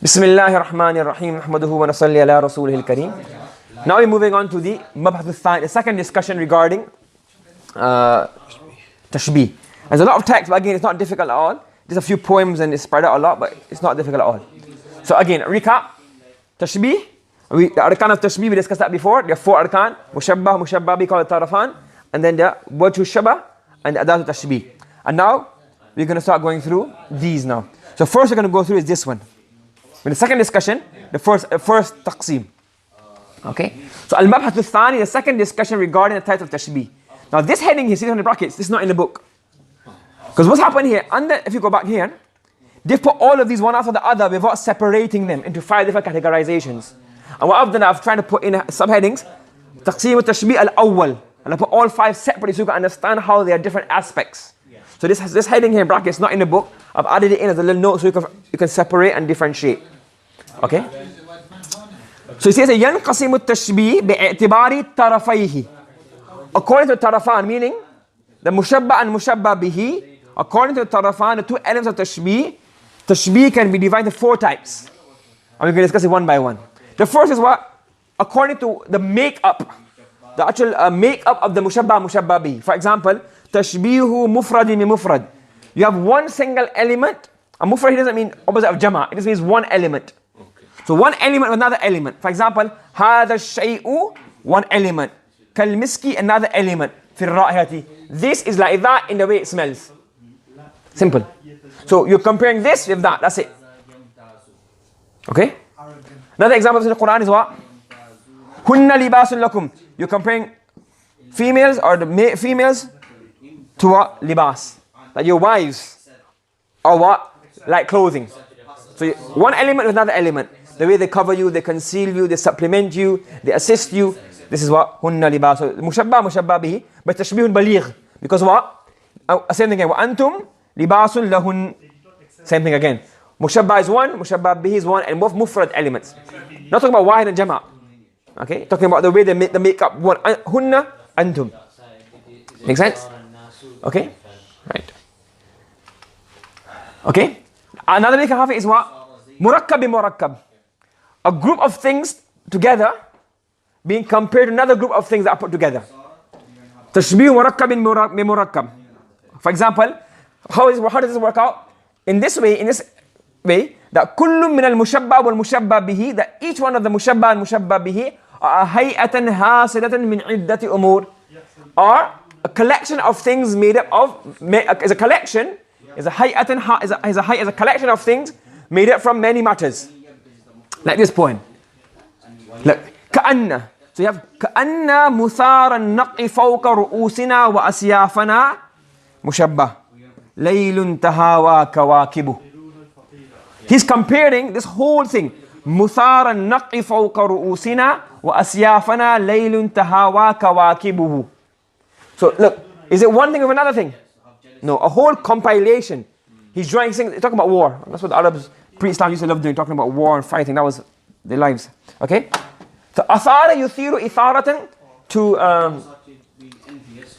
Bismillahir Rahmanir Rahim. Ahmaduhu wa nasalli ala rasulihil kareem. Now we're moving on to the mabhath al-thani, the second discussion regarding tashbih. There's a lot of text, but again, it's not difficult at all. There's a few poems and it's spread out a lot, but it's not difficult at all. So again, recap. Tashbih. The arkan of tashbih, we discussed that before. There are 4 arkan. Mushabbah, mushabbabi, called tarafan. And then the wajhu shabah and the adatu tashbih. And now, we're going to start going through these now. So first we're going to go through is this one. In the second discussion, the first taqseem. Okay? So al-mabhath al-thani, the second discussion regarding the type of tashbih. Now this heading here, see on the brackets, this is not in the book. Because what's happened here, if you go back here, they've put all of these one after the other without separating them into 5 different categorizations. And what I've done, I've tried to put in subheadings, taqseem al-tashbih al-awwal. And I put all 5 separately so you can understand how they are different aspects. So this heading here in brackets, not in the book. I've added it in as a little note so you can separate and differentiate. Okay? So it says, ينقسم التشبيه باعتبار طرفيه. According to tarafan, meaning the mushabba and mushabba bihi, according to tarafan, the 2 elements of tashbih can be divided into 4 types. And we're going to discuss it one by one. The first is what? According to the make-up, the actual make-up of the mushabba bihi. For example, tashbihu mufradi bi mufrad. You have one single element. A mufrad doesn't mean opposite of jama. It just means one element. So one element with another element. For example, هذا الشيء, one element. كالمسكي, another element. في الرائحة. This is like that in the way it smells. Simple. So you're comparing this with that. That's it. Okay? Another example in the Quran is what? هن لباس لكم. You're comparing females or the females to what? Libas. Like your wives are what? Like clothing. So one element with another element. The way they cover you, they conceal you, they supplement you, they assist you. This is what? Hunna libas. So mushabba bihi. But tashbihun baligh. Because what? Same thing again. Wa antum libasun lahun. Same thing again. Mushabba is one, mushabba bihi is one, and both mufrad elements. Not talking about wahid and jama'. Okay? Talking about the way they make the makeup one. Hunna, antum. Make sense? Okay? Right. Okay? Another make of it is what? Murakkab bi murakkab. A group of things together being compared to another group of things that are put together. Tashbih murakkab bi murakkab. For example, how does this work out? In this way, that kullu min al-mushabba wal mushabba bihi, that each one of the mushabba and mushabba bihi are hay'atan hasidatan min iddati umur, are a collection of things made up of, is a collection, is a collection of things made up from many matters. Like this poem. Look, كأن. So you have كأن مثار النقع فوق رؤوسنا وأسيافنا مشبه ليل تهاوى كواكبه. He's comparing this whole thing. مثار النقع فوق رؤوسنا وأسيافنا ليل تهاوى كواكبه. So look, is it one thing with another thing? No, a whole compilation. He's drawing things, he's talking about war. That's what the Arabs pre-Islam used to love doing, talking about war and fighting. That was their lives. Okay? So athara yuthiru itharatan,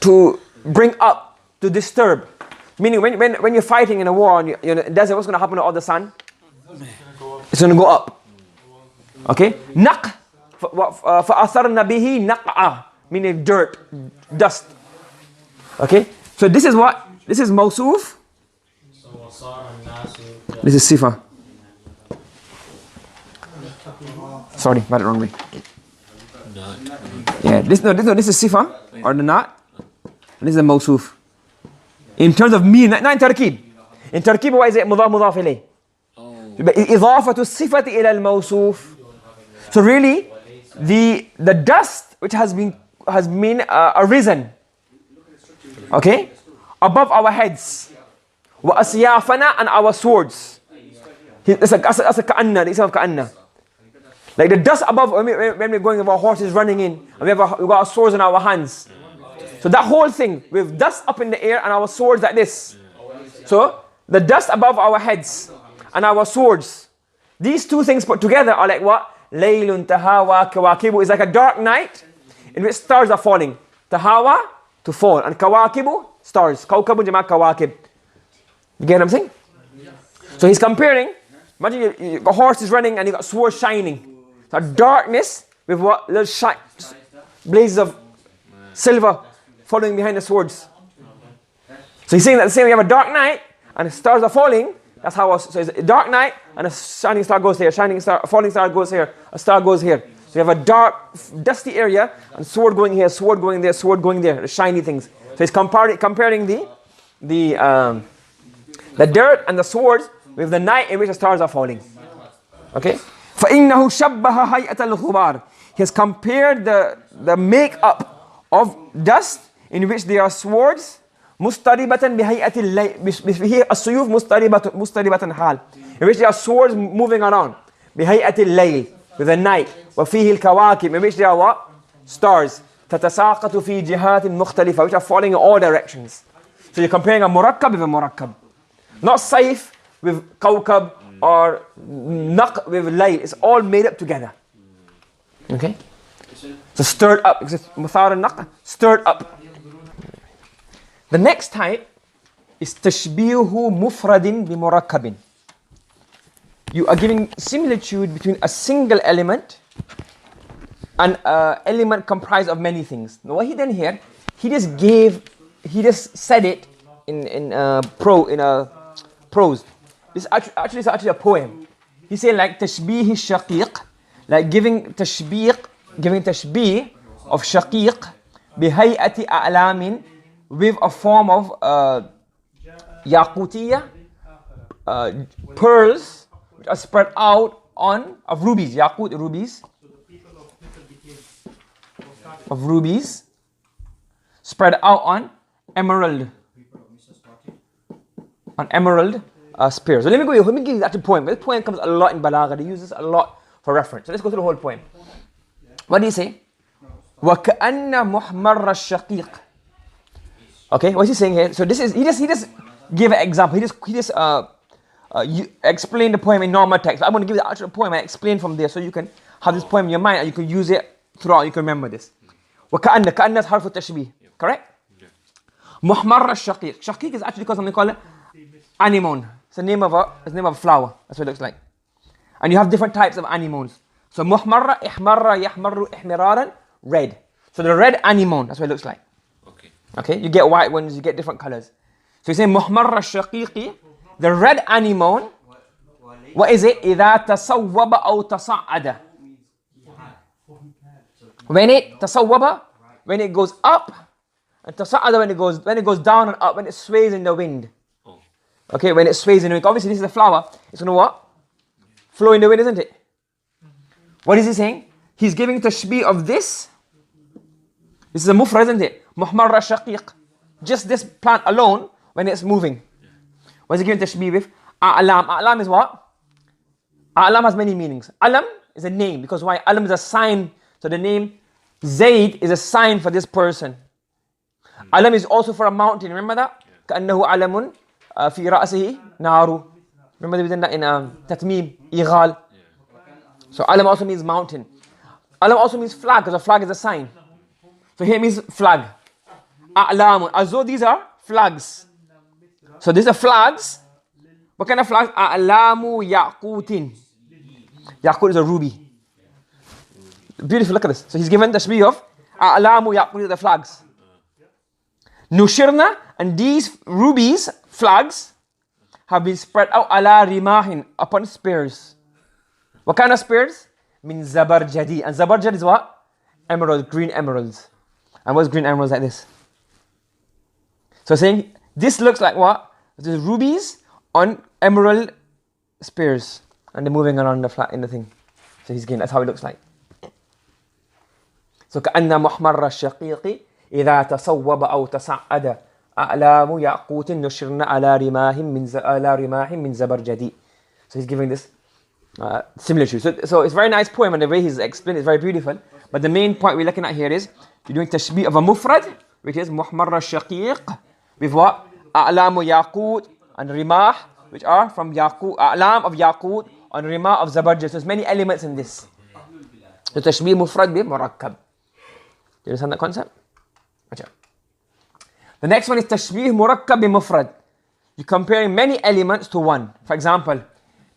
to bring up, to disturb. Meaning when you're fighting in a war and you're in the desert, what's going to happen to all the sun? It's going to go up. Okay? Naq, fa'atharna bihi naq'a, meaning dirt, dust. Okay? So this is what? This is mawsoof. This is sifa. Sorry, got it wrong way. Yeah, this is sifa or the not. And this is a mawsoof. In terms of mean, not in tarkib. In tarkib, why is it mudaf ilayh? إضافة الصفة إلى الموصوف. So really, the dust which has been arisen, okay, above our heads, وأسيافنا, and our swords. That's a ka'anna, the ism of ka'anna. Like the dust above, when we're going with our horses running in, and we've got our swords in our hands. So that whole thing, with dust up in the air and our swords like this. So the dust above our heads and our swords, these 2 things put together are like what? Laylun tahawa kawakibu, is like a dark night in which stars are falling. Tahawa, to fall, and kawakibu, stars. Kawkabun jama kawakib. You get what I'm saying? So he's comparing Imagine a horse is running and you got sword shining. So darkness with what? Little blazes of silver following behind the swords. So he's saying that the same way you have a dark night and the stars are falling. That's how. So it's a dark night and a shining star goes here. Shining star, falling star goes here. A star goes here. So you have a dark, dusty area and sword going here, sword going there, sword going there. The shiny things. So he's comparing the dirt and the swords with the night in which the stars are falling. Okay? فَإِنَّهُ شَبَّهَ هَيْئَةَ الْغُبَارِ He has compared the make-up of dust in which there are swords مُسْتَرِبَةً بِهَيْئَةِ اللَّيْلِ السُّيُوفِ مُسْتَرِبَةً حال in which there are swords moving around بِهَيْئَةِ اللَّيْلِ with the night وَفِيهِ الْكَوَاكِبِ in which there are what? Stars تَتَسَاقَطُ فِي جِهَاتٍ مُخْتَلِفَةٍ which are falling in all directions. So you're comparing a murakkab with a murakkab. Not saif with kawkab or naq with layl. It's all made up together. Okay? So stirred up. Muthar and naq, stirred up. The next type is tashbihu mufradin bi murakkabin. You are giving similitude between a single element and an element comprised of many things. Now what he done here, he just said it in prose. This is actually a poem. He's saying like tashbih shaqiq, like giving tashbih of shaqiq bihayati a'lamin with a form of yaqutiyya, pearls which are spread out of rubies, yaqut rubies, spread out on emerald spears. So let me give you the actual poem. This poem comes a lot in Balagah. They use this a lot for reference. So let's go through the whole poem. What do you say? وَكَأَنَّ مُحْمَرَّ الشَّقِيقِ Okay, what's he saying here? So this is he just gave an example. He just explained the poem in normal text. I'm going to give you the actual poem and explain from there so you can have this poem in your mind and you can use it throughout. You can remember this. وَكَأَنَّ كَأَنَّ is harf التشبيه. Correct? مُحْمَرَّ الشَّقِيقِ Shaqiq is actually called something called anemone. It's the name of a flower. That's what it looks like. And you have different types of anemones. So muhmarra, ihmarra, yahmarru, ihmiraran, red. So the red anemone, that's what it looks like. Okay, you get white ones, you get different colors. So you say muhmarra shaqiqi, the red anemone. What is it? إذا تصوب أو تصعد. When it goes up, and تصعد when it goes down and up, when it sways in the wind. Okay, when it sways in the wind. Obviously this is a flower. It's going to what? Flow in the wind, isn't it? What is he saying? He's giving tashbih of this. This is a mufrad, isn't it? Muhmarra shaqiq. Just this plant alone when it's moving. What is he giving tashbih with? A'lam. A'lam is what? A'lam has many meanings. Alam is a name because why? Alam is a sign. So the name Zayd is a sign for this person. Alam is also for a mountain. Remember that? كأنه علم في رأسه نار. Remember we did that in Tatmim, Ighal. So alam also means mountain. Alam also means flag because a flag is a sign. So here means flag. A'lamun. As though these are flags. So these are flags. What kind of flags? A'lamu yaqutin. Yaqut is a ruby. Beautiful, look at this. So he's given the tashbih of A'lamu yaqut, the flags. Nushirna, and these rubies, flags, have been spread out ala rimahin, upon spears. What kind of spears? Min zabarjadi. And zabarjad is what? Emerald, green emeralds. And what's green emeralds like this? So saying, this looks like what? This is rubies on emerald spears. And they're moving around in the thing. So he's getting, that's how it looks like. So كأن محمر الشقيق إذا تصوب أو تصعد أعلام ياقوت نشرن على رماح من زبرجدي. So he's giving this similitude. So it's a very nice poem and the way he's explained is very beautiful. But the main point we're looking at here is you're doing tashbih of a mufrad, which is محمر الشقيق, with what? أعلام ياقوت and rimah, which are from yaqut, أعلام of yaqut and rimah of zabarjad. So there's many elements in this. So tashbih mufrad bi murakkab. Do you understand that concept? The next one is tashbih murakkab bi mufrad. You're comparing many elements to one. For example,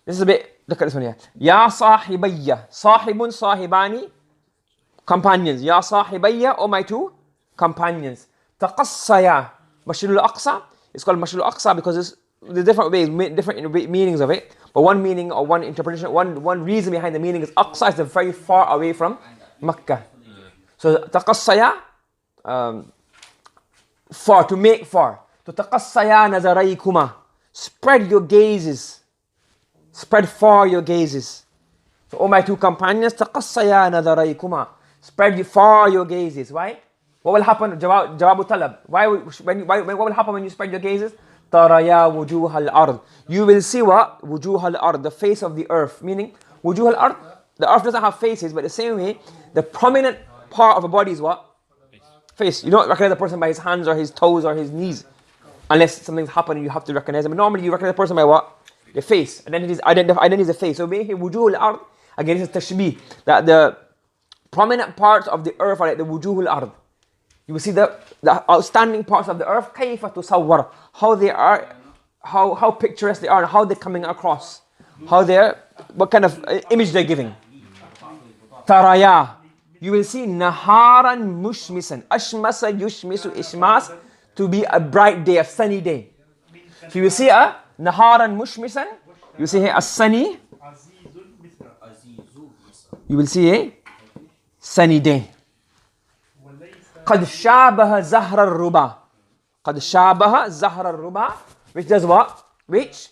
This is a bit, look at this one here. Ya sahibayya. Sahibun, sahibani. Companions. Ya sahibayya, oh my two companions. Taqassaya. Masjid al-Aqsa. It's called Masjid al-Aqsa because there's different ways, different meanings of it. But one meaning or one interpretation, one reason behind the meaning is Aqsa is very far away from Makkah. So taqassaya, far, to make far. To taqassaya nazaraykuma. Spread your gazes. Spread far your gazes. So, oh my two companions, taqassaya nazaraykuma. Spread far your gazes. Why? What will happen? Jawabu talab. What will happen when you spread your gazes? Taraya wujuh al-ard. You will see what? Wujuh al-ard, the face of the earth. Meaning, wujuh al-ard, the earth doesn't have faces, but the same way, the prominent part of a body is what? Face. You don't recognize a person by his hands or his toes or his knees. Unless something's happened and you have to recognize him. But normally you recognize a person by what? The face. Identity is the face. So here, wujuh al-ard, again this is tashbih. That the prominent parts of the earth are like the wujuh al-ard. You will see the outstanding parts of the earth, كيف تصور, how they are, how picturesque they are, and how they're coming across, what kind of image they're giving. Taraya, you will see naharan mushmisan, ashmasa yushmisu ishmas, to be a bright day, a sunny day. So you will see a naharan mushmisan, you will see here a sunny, you will see a sunny day. قد شابه زهر الربا. قد شابه زهر الربا, which does what? Which?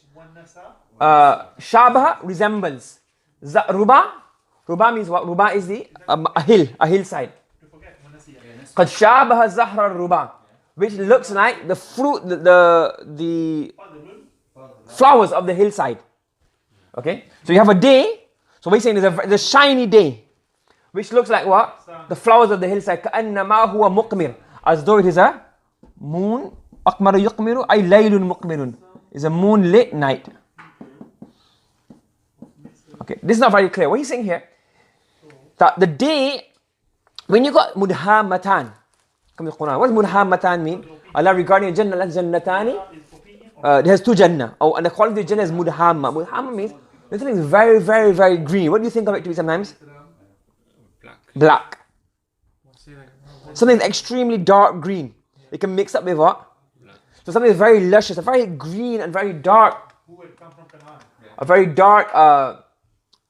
شابه, resembles. Ruba means what? Ruba is a hillside. قد شابه زهر الربا, which looks like the fruit, the flowers of the hillside. Okay? So you have a day, so what he's saying is a shiny day, which looks like what? The flowers of the hillside. كأنما هو مقمر, as though it is a moon. أقمر يقمر أي ليل مقمر, is a moonlit night. Okay, this is not very clear. What he's saying here, that the day, when you got mudhammatan, come to the Quran. What does mudhammatan mean? Allah regarding Jannah, Jannatani, it has two Jannah. Oh, and the quality of Jannah is mudhamma. Mudhamma means the thing is very, very, very green. What do you think of it to be sometimes? Black. Something extremely dark green. It can mix up with what? So something is very luscious, a very green and very dark. A very dark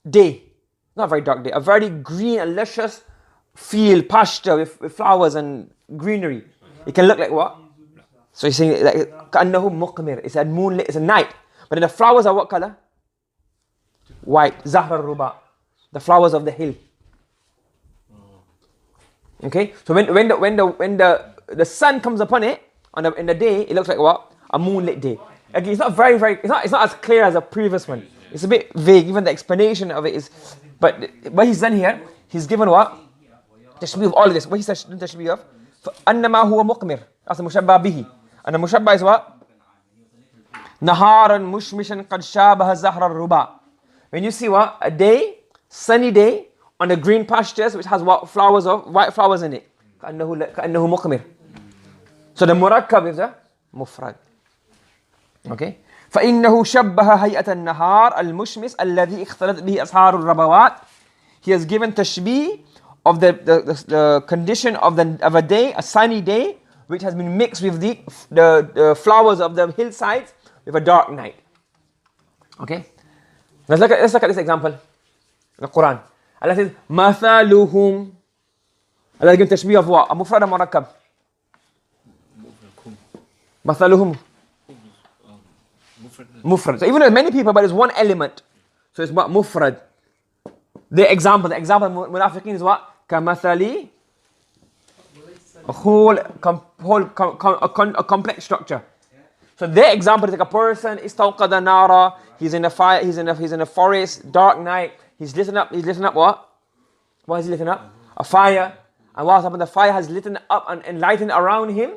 day. Not a very dark day. A very green and luscious field, pasture with flowers and greenery. It can look like what? So he's saying like كأنه مقمر. It's a moonlit, it's a night. But then the flowers are what color? White. زهر الربا. The flowers of the hill. Okay, so when the sun comes upon it in the day, it looks like what? A moonlit day. Again, it's not it's not as clear as a previous one. It's a bit vague. Even the explanation of it is, but what he's done here, he's given what? Tashbih of all of this. What he's done tashbih of? أنما هو مقمر. That's the mushabbah bihi. And the mushabbah is what? نهارا مشمشا قد شابه زهر الربا. When you see what? A day, sunny day, on the green pastures which has what? White flowers in it. كأنه مقمر. So the مركب is the مفرد. Okay. فإنه شبه هيئة النهار المشمس الذي اختلط به أسحار الربوات. He has given tashbih of the condition of a day, a sunny day, which has been mixed with the flowers of the hillsides with a dark night. Okay. Let's look at this example in the Quran. Allah says, مثلهم. Allah gives tashbih of what? A mufrad or مركب? مثلهم. Mufrad. So even though many people, but it's one element. So it's what? Mufrad. The example of munafiqeen is what? كمثل. A complex structure. So their example is like a person, istawqada nara, he's in a fire, he's in a forest, dark night, he's lighting up what? What is he lighting up? A fire. And whilst the fire has lit up and enlightened around him,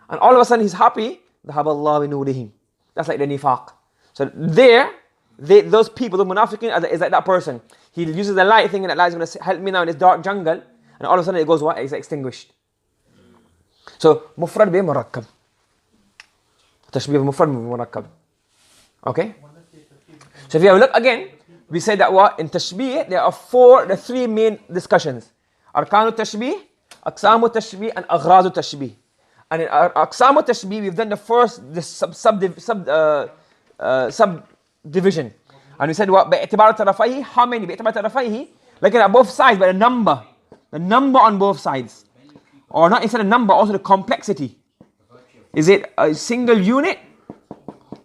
and all of a sudden he's happy, ذهب الله بنورهم. That's like the nifaq. So those people, the munafiqeen, is like that person. He uses the light, thinking that light is going to help me now in this dark jungle, and all of a sudden it goes what? It's extinguished. So mufrad bi murakkab. Tashbih mufrad bi murakkab. Okay? So if you have a look again, we say that what? In tashbih, there are three main discussions. Arkanu tashbih, aqsamu tashbih, and aghradu tashbih. And in aqsamu tashbih, we've done the first subdivision. And we said what? بِاعْتِبَارِ طَرَفَيْهِ. How many? بِاعْتِبَارِ طَرَفَيْهِ. Looking at both sides, but the number. The number on both sides. Or not instead of number, also the complexity. Is it a single unit?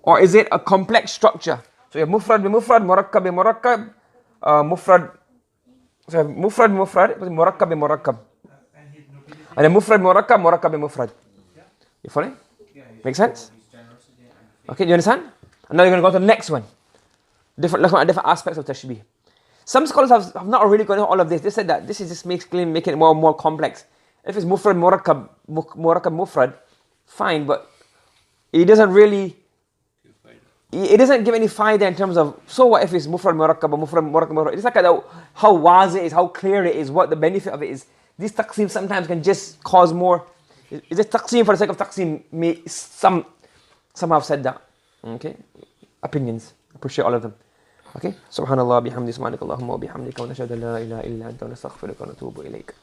Or is it a complex structure? So you have mufrad, bimufrad, murakkab, bimurakkab, mufrad. So you have mufrad, murakkab, bimurakkab. And then mufrad, murakkab, murakkab, bimufrad. You follow? Make sense? Okay, you understand? And now you're going to go to the next one. Different aspects of tashbih. Some scholars have not really gone into all of this. They said that this is just making it more and more complex. If it's mufrad, murakkab, mufrad, fine, but it doesn't really, it doesn't give any faida in terms of, so what if it's mufrad, murakkab, mufrad. It's like how wazi it is, how clear it is, what the benefit of it is. This taqsim sometimes can just cause more. Is it taqsim for the sake of taqsim? Some have said that. Okay? Opinions. Appreciate all of them. Okay? Subhanallah bihamdi subhanakallahumma wa bihamdika wa nashhadu an la ilaha illa anta wa nastaghfiruka wa natubu ilayk.